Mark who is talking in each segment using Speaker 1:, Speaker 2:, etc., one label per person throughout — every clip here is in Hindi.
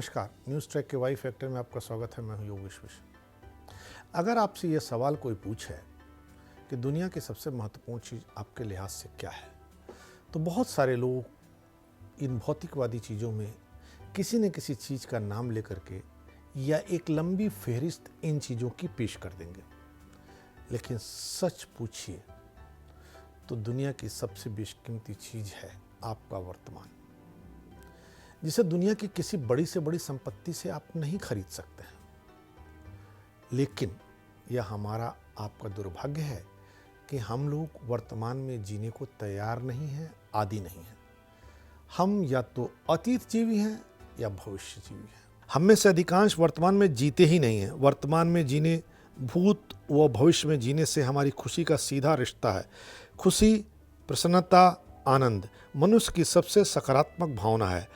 Speaker 1: नमस्कार, न्यूज़ ट्रैक के वाई फैक्टर में आपका स्वागत है। मैं हूं योगेश विश्व। अगर आपसे ये सवाल कोई पूछे कि दुनिया की सबसे महत्वपूर्ण चीज़ आपके लिहाज से क्या है, तो बहुत सारे लोग इन भौतिकवादी चीज़ों में किसी न किसी चीज़ का नाम लेकर के या एक लंबी फहरिस्त इन चीज़ों की पेश कर देंगे। लेकिन सच पूछिए तो दुनिया की सबसे बेशकीमती चीज़ है आपका वर्तमान, जिसे दुनिया की किसी बड़ी से बड़ी संपत्ति से आप नहीं खरीद सकते हैं। लेकिन यह हमारा आपका दुर्भाग्य है कि हम लोग वर्तमान में जीने को तैयार नहीं हैं, आदि नहीं हैं। हम या तो अतीत जीवी हैं या भविष्य जीवी हैं। हम में से अधिकांश वर्तमान में जीते ही नहीं हैं। वर्तमान में जीने, भूत व भविष्य में जीने से हमारी खुशी का सीधा रिश्ता है। खुशी, प्रसन्नता, आनंद मनुष्य की सबसे सकारात्मक भावना है।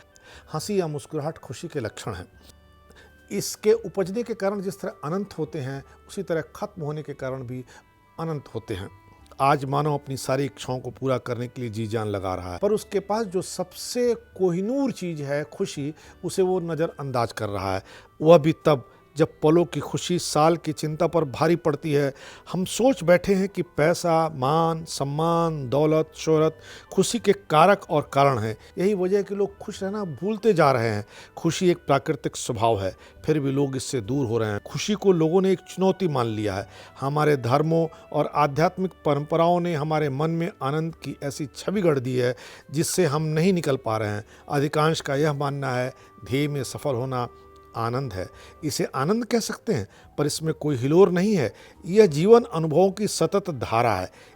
Speaker 1: हंसी या मुस्कुराहट खुशी के लक्षण हैं। इसके उपजने के कारण जिस तरह अनंत होते हैं, उसी तरह खत्म होने के कारण भी अनंत होते हैं। आज मानव अपनी सारी इच्छाओं को पूरा करने के लिए जी जान लगा रहा है, पर उसके पास जो सबसे कोहिनूर चीज़ है, खुशी, उसे वो नज़रअंदाज कर रहा है। वह भी तब जब पलों की खुशी साल की चिंता पर भारी पड़ती है। हम सोच बैठे हैं कि पैसा, मान, सम्मान, दौलत, शोहरत खुशी के कारक और कारण हैं। यही वजह है कि लोग खुश रहना भूलते जा रहे हैं। खुशी एक प्राकृतिक स्वभाव है, फिर भी लोग इससे दूर हो रहे हैं। खुशी को लोगों ने एक चुनौती मान लिया है। हमारे धर्मों और आध्यात्मिक परंपराओं ने हमारे मन में आनंद की ऐसी छवि गढ़ दी है जिससे हम नहीं निकल पा रहे हैं। अधिकांश का यह मानना है ध्येय में सफल होना आनंद है। इसे आनंद कह सकते हैं, पर इसमें कोई हिलोर नहीं है। यह जीवन अनुभवों की सतत धारा है।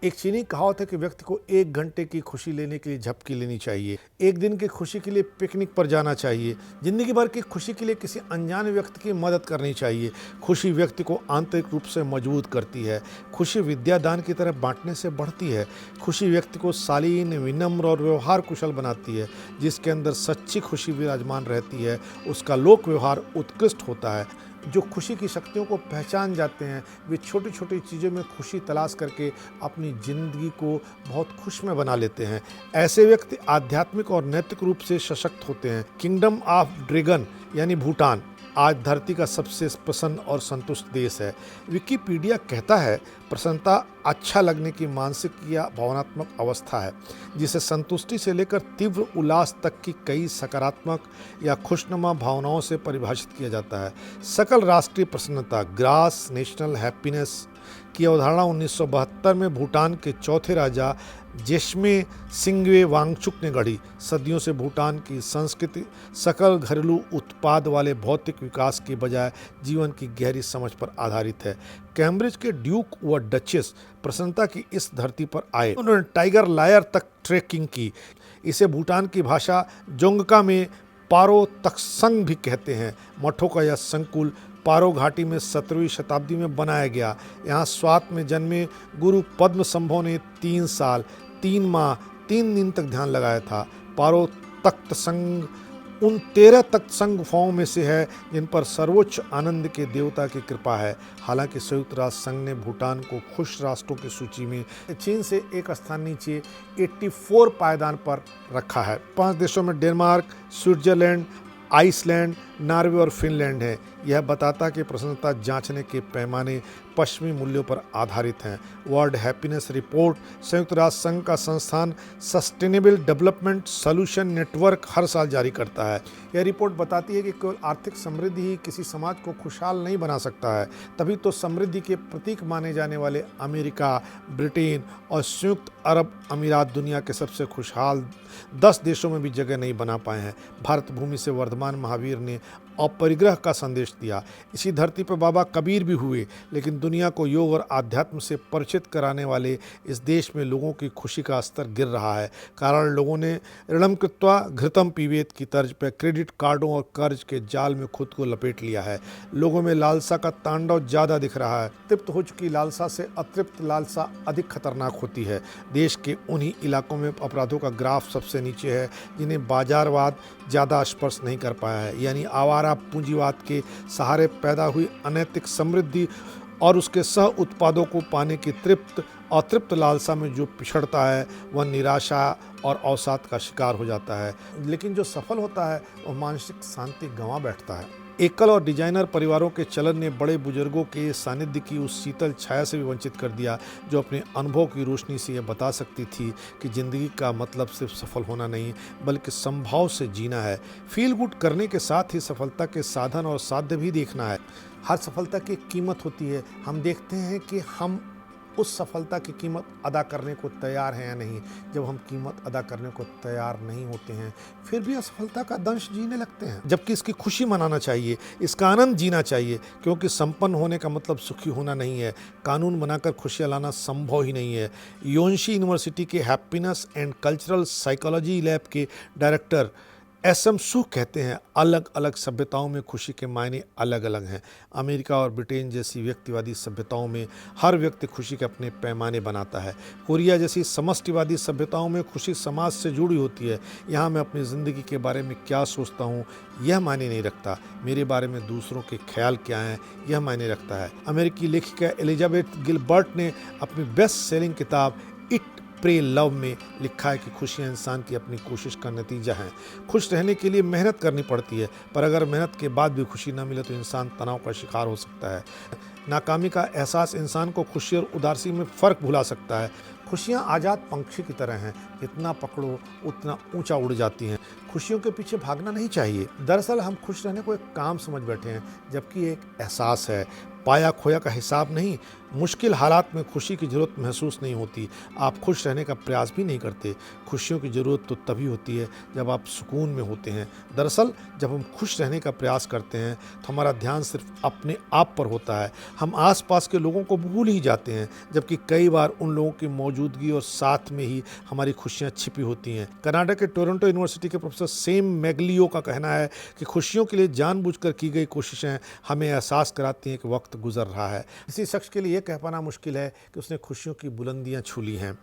Speaker 1: एक चीनी कहावत है कि व्यक्ति को 1 घंटे की खुशी लेने के लिए झपकी लेनी चाहिए, 1 दिन की खुशी के लिए पिकनिक पर जाना चाहिए, जिंदगी भर की खुशी के लिए किसी अनजान व्यक्ति की मदद करनी चाहिए। खुशी व्यक्ति को आंतरिक रूप से मजबूत करती है। खुशी विद्यादान की तरह बांटने से बढ़ती है। खुशी व्यक्ति को शालीन, विनम्र और व्यवहार कुशल बनाती है। जिसके अंदर सच्ची खुशी विराजमान रहती है, उसका लोक व्यवहार उत्कृष्ट होता है। जो खुशी की शक्तियों को पहचान जाते हैं, वे छोटी छोटी चीज़ों में खुशी तलाश करके अपनी ज़िंदगी को बहुत खुश में बना लेते हैं। ऐसे व्यक्ति आध्यात्मिक और नैतिक रूप से सशक्त होते हैं। किंगडम ऑफ ड्रैगन यानी भूटान आज धरती का सबसे प्रसन्न और संतुष्ट देश है। विकिपीडिया कहता है, प्रसन्नता अच्छा लगने की मानसिक या भावनात्मक अवस्था है जिसे संतुष्टि से लेकर तीव्र उल्लास तक की कई सकारात्मक या खुशनुमा भावनाओं से परिभाषित किया जाता है। सकल राष्ट्रीय प्रसन्नता, ग्रास नेशनल हैप्पीनेस की अवधारणा 1972 में भूटान के चौथे राजा जेशमे सिंगवे वांगचुक ने गढ़ी। सदियों से भूटान की संस्कृति सकल घरेलू उत्पाद वाले भौतिक विकास के बजाय जीवन की गहरी समझ पर आधारित है। कैम्ब्रिज के ड्यूक व डचेस प्रसन्नता की इस धरती पर आए। उन्होंने टाइगर लायर तक ट्रैकिंग की। इसे भूटान की भाषा जोंगका में पारो तक्संग भी कहते हैं। मठों का यह संकुल पारो घाटी में 17वीं शताब्दी में बनाया गया। यहाँ स्वात में जन्मे गुरु पद्म संभव ने 3 साल 3 माह 3 दिन तक ध्यान लगाया था। पारो तख्त संघ उन 13 तख्त संघ गुफाओं में से है जिन पर सर्वोच्च आनंद के देवता की कृपा है। हालांकि संयुक्त राष्ट्र संघ ने भूटान को खुश राष्ट्रों की सूची में चीन से एक स्थान नीचे 84 पायदान पर रखा है। 5 देशों में डेनमार्क, स्विट्जरलैंड, आइसलैंड, नॉर्वे और फिनलैंड है। यह बताता कि प्रसन्नता जांचने के पैमाने पश्चिमी मूल्यों पर आधारित हैं। वर्ल्ड हैप्पीनेस रिपोर्ट संयुक्त राष्ट्र संघ का संस्थान सस्टेनेबल डेवलपमेंट सॉल्यूशन नेटवर्क हर साल जारी करता है। यह रिपोर्ट बताती है कि केवल आर्थिक समृद्धि ही किसी समाज को खुशहाल नहीं बना सकता है। तभी तो समृद्धि के प्रतीक माने जाने वाले अमेरिका, ब्रिटेन और संयुक्त अरब अमीरात दुनिया के सबसे खुशहाल 10 देशों में भी जगह नहीं बना पाए हैं। भारत भूमि से वर्धमान महावीर ने अपरिग्रह का संदेश दिया। इसी धरती पर बाबा कबीर भी हुए। लेकिन दुनिया को योग और आध्यात्म से परिचित कराने वाले इस देश में लोगों की खुशी का स्तर गिर रहा है। कारण लोगों ने ऋणम कृत्वा घृतम पीबेत की तर्ज पर क्रेडिट कार्डों और कर्ज के जाल में खुद को लपेट लिया है। लोगों में लालसा का तांडव ज़्यादा दिख रहा है। तृप्त हो चुकी लालसा से अतृप्त लालसा अधिक खतरनाक होती है। देश के उन्हीं इलाकों में अपराधों का ग्राफ सबसे नीचे है जिन्हें बाजारवाद ज़्यादा स्पर्श नहीं कर पाया है। यानी आवारा पूंजीवाद के सहारे पैदा हुई अनैतिक समृद्धि और उसके सह उत्पादों को पाने की अतृप्त लालसा में जो पिछड़ता है वह निराशा और अवसाद का शिकार हो जाता है। लेकिन जो सफल होता है वह मानसिक शांति गंवा बैठता है। एकल और डिजाइनर परिवारों के चलन ने बड़े बुजुर्गों के सानिध्य की उस शीतल छाया से भी वंचित कर दिया जो अपने अनुभव की रोशनी से यह बता सकती थी कि जिंदगी का मतलब सिर्फ सफल होना नहीं बल्कि संभाव से जीना है। फील गुड करने के साथ ही सफलता के साधन और साध्य भी देखना है। हर सफलता की एक कीमत होती है। हम देखते हैं कि हम उस सफलता की कीमत अदा करने को तैयार हैं या नहीं। जब हम कीमत अदा करने को तैयार नहीं होते हैं फिर भी असफलता का दंश जीने लगते हैं, जबकि इसकी खुशी मनाना चाहिए, इसका आनंद जीना चाहिए, क्योंकि संपन्न होने का मतलब सुखी होना नहीं है। कानून बनाकर खुशियाँ लाना संभव ही नहीं है। योनशी यूनिवर्सिटी के happiness and cultural psychology lab के डायरेक्टर SM सू कहते हैं अलग अलग सभ्यताओं में खुशी के मायने अलग अलग हैं। अमेरिका और ब्रिटेन जैसी व्यक्तिवादी सभ्यताओं में हर व्यक्ति खुशी के अपने पैमाने बनाता है। कोरिया जैसी समष्टिवादी सभ्यताओं में खुशी समाज से जुड़ी होती है। यहाँ मैं अपनी ज़िंदगी के बारे में क्या सोचता हूँ यह मायने नहीं रखता, मेरे बारे में दूसरों के ख्याल क्या हैं यह मायने रखता है। अमेरिकी लेखिका एलिजाबेथ गिलबर्ट ने अपनी बेस्ट सेलिंग किताब इट प्रे लव में लिखा है कि खुशियाँ इंसान की अपनी कोशिश का नतीजा हैं। खुश रहने के लिए मेहनत करनी पड़ती है, पर अगर मेहनत के बाद भी खुशी न मिले तो इंसान तनाव का शिकार हो सकता है। नाकामी का एहसास इंसान को खुशी और उदासी में फ़र्क भुला सकता है। खुशियाँ आज़ाद पंछी की तरह हैं, जितना पकड़ो उतना ऊंचा उड़ जाती हैं। खुशियों के पीछे भागना नहीं चाहिए। दरअसल हम खुश रहने को एक काम समझ बैठे हैं, जबकि एक एहसास है। पाया खोया का हिसाब नहीं। मुश्किल हालात में खुशी की ज़रूरत महसूस नहीं होती। आप खुश रहने का प्रयास भी नहीं करते। खुशियों की ज़रूरत तो तभी होती है जब आप सुकून में होते हैं। दरअसल जब हम खुश रहने का प्रयास करते हैं तो हमारा ध्यान सिर्फ अपने आप पर होता है। हम आसपास के लोगों को भूल ही जाते हैं, जबकि कई बार उन लोगों की मौजूदगी और साथ में ही हमारी खुशियाँ छिपी होती हैं। कनाडा के टोरंटो यूनिवर्सिटी के प्रोफेसर सेम मैगलियो का कहना है कि खुशियों के लिए जानबूझकर की गई कोशिशें हमें एहसास कराती हैं कि वक्त गुजर रहा है। किसी शख्स के लिए कह पाना मुश्किल है कि उसने खुशियों की बुलंदियां छू ली हैं।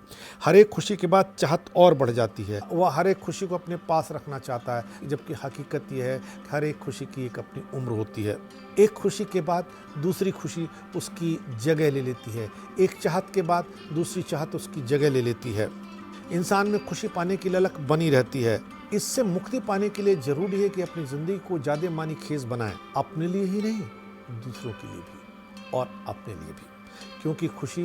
Speaker 1: हर एक खुशी के बाद चाहत और बढ़ जाती है। वह हर एक खुशी को अपने पास रखना चाहता है, जबकि हकीकत यह है कि हर एक खुशी की एक अपनी उम्र होती है। एक खुशी के बाद दूसरी खुशी उसकी जगह ले लेती है। एक चाहत के बाद दूसरी चाहत उसकी जगह ले लेती है। इंसान में खुशी पाने की ललक बनी रहती है। इससे मुक्ति पाने के लिए जरूरी है कि अपनी ज़िंदगी को ज़्यादा मानी खेज बनाएं, अपने लिए ही नहीं दूसरों के लिए भी और अपने लिए भी, क्योंकि खुशी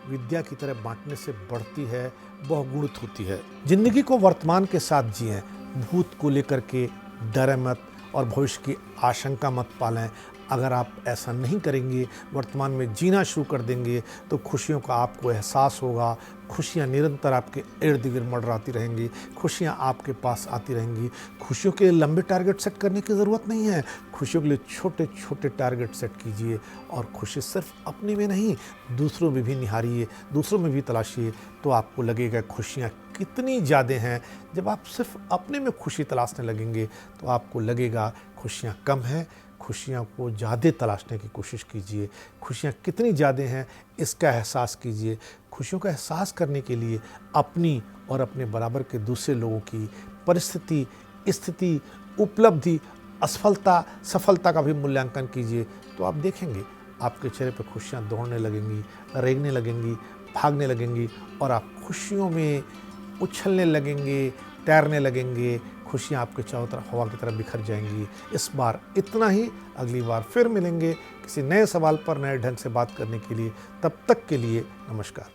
Speaker 1: विद्या की तरह बांटने से बढ़ती है, बहुगुणित होती है। जिंदगी को वर्तमान के साथ जिएं, भूत को लेकर के डरे मत और भविष्य की आशंका मत पालें। अगर आप ऐसा नहीं करेंगे, वर्तमान में जीना शुरू कर देंगे, तो खुशियों का आपको एहसास होगा। खुशियाँ निरंतर आपके इर्द गिर्द मंडराती रहेंगी, खुशियाँ आपके पास आती रहेंगी। खुशियों के लिए लंबे टारगेट सेट करने की ज़रूरत नहीं है। खुशियों के लिए छोटे छोटे टारगेट सेट कीजिए और खुशी सिर्फ अपने में नहीं दूसरों में भी निहारिए, दूसरों में भी तलाशिए, तो आपको लगेगा खुशियाँ कितनी ज़्यादा हैं। जब आप सिर्फ अपने में खुशी तलाशने लगेंगे तो आपको लगेगा खुशियाँ कम हैं। खुशियाँ को ज़्यादा तलाशने की कोशिश कीजिए। खुशियाँ कितनी ज़्यादा हैं इसका एहसास कीजिए। खुशियों का एहसास करने के लिए अपनी और अपने बराबर के दूसरे लोगों की परिस्थिति, स्थिति, उपलब्धि, असफलता, सफलता का भी मूल्यांकन कीजिए, तो आप देखेंगे आपके चेहरे पर खुशियाँ दौड़ने लगेंगी, रेंगने लगेंगी, भागने लगेंगी और आप खुशियों में उछलने लगेंगे, तैरने लगेंगे। खुशियाँ आपके चारों तरफ हवा की तरह बिखर जाएंगी। इस बार इतना ही, अगली बार फिर मिलेंगे किसी नए सवाल पर नए ढंग से बात करने के लिए। तब तक के लिए नमस्कार।